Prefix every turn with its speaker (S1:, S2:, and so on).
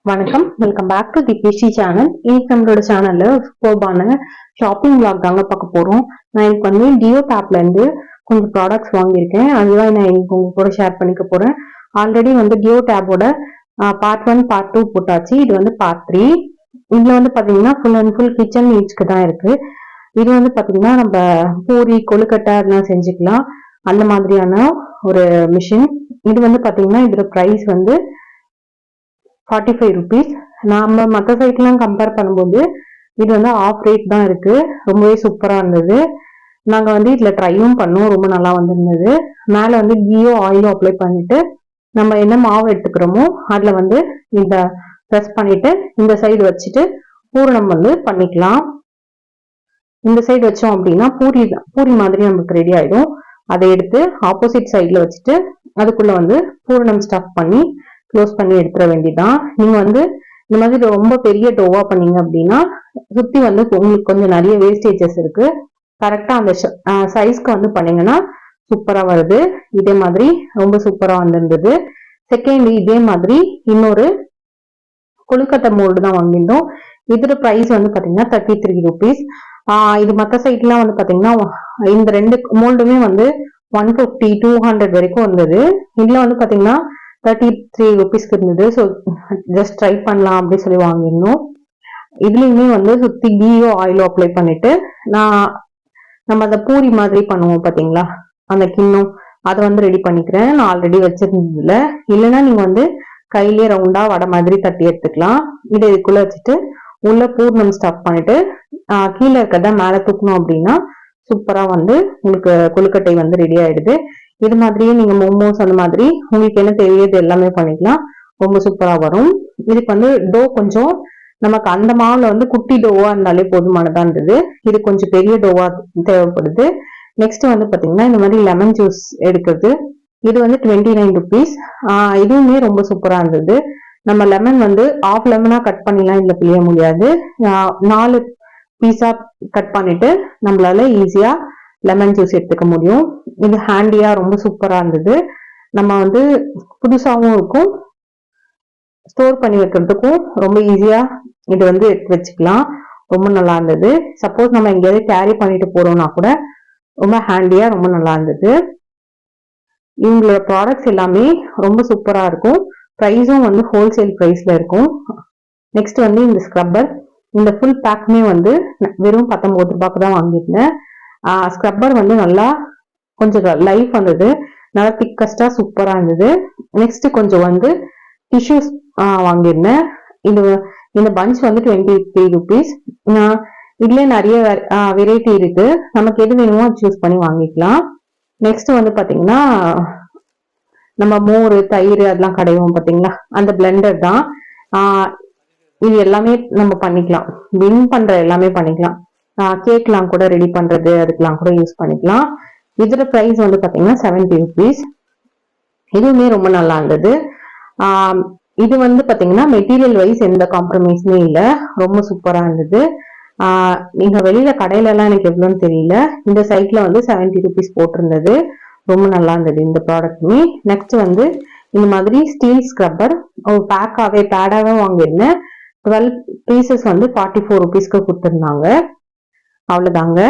S1: வணக்கம், welcome back to the PC channel. இன்னைக்கு நம்மளோட சேனல்ல சூப்பர்பான ஷாப்பிங் vlog தாங்க பார்க்க போறோம். நான் இன்னைக்கு வந்து டியோ டேப்ல இருந்து கொஞ்சம் ப்ராடக்ட்ஸ் வாங்கியிருக்கேன். அதுதான் நான் இன்னைக்கு உங்க கூட ஷேர் பண்ணிக்க போறேன். ஆல்ரெடி வந்து டியோ டேபோட பார்ட் 1 பார்ட் 2 போட்டாச்சு. இது வந்து பார்ட் 3. இதுல வந்து பாத்தீங்கன்னா ஃபுல் அண்ட் ஃபுல் கிச்சன் நீட்ஸ்க்கு தான் இருக்கு. இது வந்து பாத்தீங்கன்னா நம்ம பூரி கொழுக்கட்டை அதெல்லாம் செஞ்சுக்கலாம், அந்த மாதிரியான ஒரு மிஷின். இது வந்து பாத்தீங்கன்னா இதோட பிரைஸ் வந்து 45 rupees. நாம மற்ற சைட்லாம் கம்பேர் பண்ணும்போது இது வந்து ஆஃப் ரேட் தான் இருக்கு. ரொம்பவே சூப்பரா இருந்தது. நாங்க வந்து இதுல ட்ரையும் பண்ணோம், ரொம்ப நல்லா வந்திருந்தது. மேல வந்து கீயோ ஆயிலும் அப்ளை பண்ணிட்டு நம்ம என்ன மாவு எடுத்துக்கிறோமோ அதுல வந்து இந்த ப்ரெஸ் பண்ணிட்டு இந்த சைடு வச்சுட்டு பூரணம் வந்து பண்ணிக்கலாம். இந்த சைடு வச்சோம் அப்படின்னா பூரி மாதிரி நமக்கு ரெடி ஆயிடும். அதை எடுத்து ஆப்போசிட் சைட்ல வச்சுட்டு அதுக்குள்ள வந்து பூரணம் ஸ்டஃப் பண்ணி க்ளோஸ் பண்ணி எடுத்துட வேண்டியதான். நீங்க வந்து இந்த மாதிரி ரொம்ப பெரிய டோவா பண்ணீங்க அப்படின்னா சுத்தி வந்து உங்களுக்கு கொஞ்சம் நிறைய வேஸ்டேஜஸ் இருக்கு. கரெக்டா அந்த சைஸ்க்கு வந்து பண்ணீங்கன்னா சூப்பரா வருது. இதே மாதிரி ரொம்ப சூப்பரா வந்திருந்தது. செகண்ட் இதே மாதிரி இன்னொரு கொழுக்கட்டை மோல்டு தான் வாங்கியிருந்தோம். இதோட பிரைஸ் வந்து பாத்தீங்கன்னா 33 rupees. இது மற்ற சைட்லாம் வந்து பாத்தீங்கன்னா இந்த ரெண்டு மோல்டுமே வந்து 150 200 வரைக்கும் வந்தது. இதுல வந்து பாத்தீங்கன்னா 33 rupeesக்கு இருந்தது. ஸோ ஜஸ்ட் ட்ரை பண்ணலாம் அப்படின்னு சொல்லி வாங்கியிருந்தோம். இதுலயுமே வந்து சுத்தி கீயோ ஆயிலோ அப்ளை பண்ணிட்டு நம்ம அந்த பூரி மாதிரி பண்ணுவோம் பாத்தீங்களா, அந்த கிண்ணம் அதை வந்து ரெடி பண்ணிக்கிறேன். நான் ஆல்ரெடி வச்சிருந்ததுல இல்லைன்னா நீங்க வந்து கையிலேயே ரவுண்டா வடை மாதிரி தட்டி எடுத்துக்கலாம். இதை இதுக்குள்ள வச்சுட்டு உள்ள பூர்ணம் ஸ்டஃப் பண்ணிட்டு கீழே இருக்கிறத மேல தூக்கணும் அப்படின்னா சூப்பரா வந்து உங்களுக்கு கொழுக்கட்டை வந்து ரெடி ஆயிடுது. இது மாதிரியே நீங்க மோமோஸ் அந்த மாதிரி உங்களுக்கு என்ன தேவையோ எல்லாமே பண்ணிக்கலாம். ரொம்ப சூப்பரா வரும். இதுக்கு வந்து டோ கொஞ்சம் நமக்கு அந்த மாவுல வந்து குட்டி டோவா இருந்தாலே போதுமானதா இருந்தது. இது கொஞ்சம் பெரிய டோவா தேவைப்படுது. நெக்ஸ்ட் வந்து பாத்தீங்கன்னா இந்த மாதிரி லெமன் ஜூஸ் எடுக்கிறது. இது வந்து 29 rupees. இதுவுமே ரொம்ப சூப்பரா இருந்தது. நம்ம லெமன் வந்து ஆஃப் லெமனா கட் பண்ணிலாம் இதுல பிழிய முடியாது. 4 பீஸா கட் பண்ணிட்டு நம்மளால ஈஸியா லெமன் ஜூஸ் எடுத்துக்க முடியும். இது ஹேண்டியா ரொம்ப சூப்பரா இருந்தது. நம்ம வந்து புதுசாவும் இருக்கும், ஸ்டோர் பண்ணி வைக்கிறதுக்கும் ரொம்ப ஈஸியா இது வந்து எடுத்து வச்சுக்கலாம். ரொம்ப நல்லா இருந்தது. சப்போஸ் நம்ம எங்கேயாவது கேரி பண்ணிட்டு போறோம்னா கூட ரொம்ப ஹேண்டியா ரொம்ப நல்லா இருந்தது. இவங்களோட ப்ராடக்ட்ஸ் எல்லாமே ரொம்ப சூப்பரா இருக்கும். ப்ரைஸும் வந்து ஹோல்சேல் ப்ரைஸ்ல இருக்கும். நெக்ஸ்ட் வந்து இந்த ஸ்க்ரப்பர், இந்த ஃபுல் பேக்குமே வந்து வெறும் 19 ரூபாய்க்கு தான் வாங்கியிருந்தேன். ஸ்க்ரப்பர் வந்து நல்லா கொஞ்சம் லைஃப் வந்தது, நல்லா திக்கஸ்டா சூப்பரா இருந்தது. நெக்ஸ்ட் கொஞ்சம் வந்து டிஷ்யூஸ் வாங்கியிருந்தேன். இந்த பஞ்ச் வந்து 23 rupees. இதுலயே நிறைய வெரைட்டி இருக்கு, நமக்கு எது வேணுமோ சூஸ் பண்ணி வாங்கிக்கலாம். நெக்ஸ்ட் வந்து பாத்தீங்கன்னா நம்ம மோர் தயிர் அதெல்லாம் கடைவோம் பாத்தீங்களா, அந்த பிளெண்டர் தான். இது எல்லாமே நம்ம பண்ணிக்கலாம், வின் பண்ற எல்லாமே பண்ணிக்கலாம். கேக்லாம் கூட ரெடி பண்றது அதுக்கெல்லாம் கூட யூஸ் பண்ணிக்கலாம். இதோட பிரைஸ் வந்து பாத்தீங்கன்னா 70 rupees. இதுவுமே ரொம்ப நல்லா இருந்தது. இது வந்து பாத்தீங்கன்னா மெட்டீரியல் வைஸ் எந்த காம்ப்ரமைஸுமே இல்ல, ரொம்ப சூப்பரா இருந்தது. நீங்க வெளியில கடையில எல்லாம் எனக்கு எவ்வளவுன்னு தெரியல, இந்த சைட்ல வந்து 70 rupees போட்டிருந்தது. ரொம்ப நல்லா இருந்தது இந்த ப்ராடக்ட்டுமே. நெக்ஸ்ட் வந்து இந்த மாதிரி ஸ்டீல் ஸ்க்ரப்பர் பேடாவே வாங்கியிருந்தேன். 12 பீசஸ் வந்து 44 rupeesக்கு கொடுத்துருந்தாங்க. அவ்வளவுதாங்க.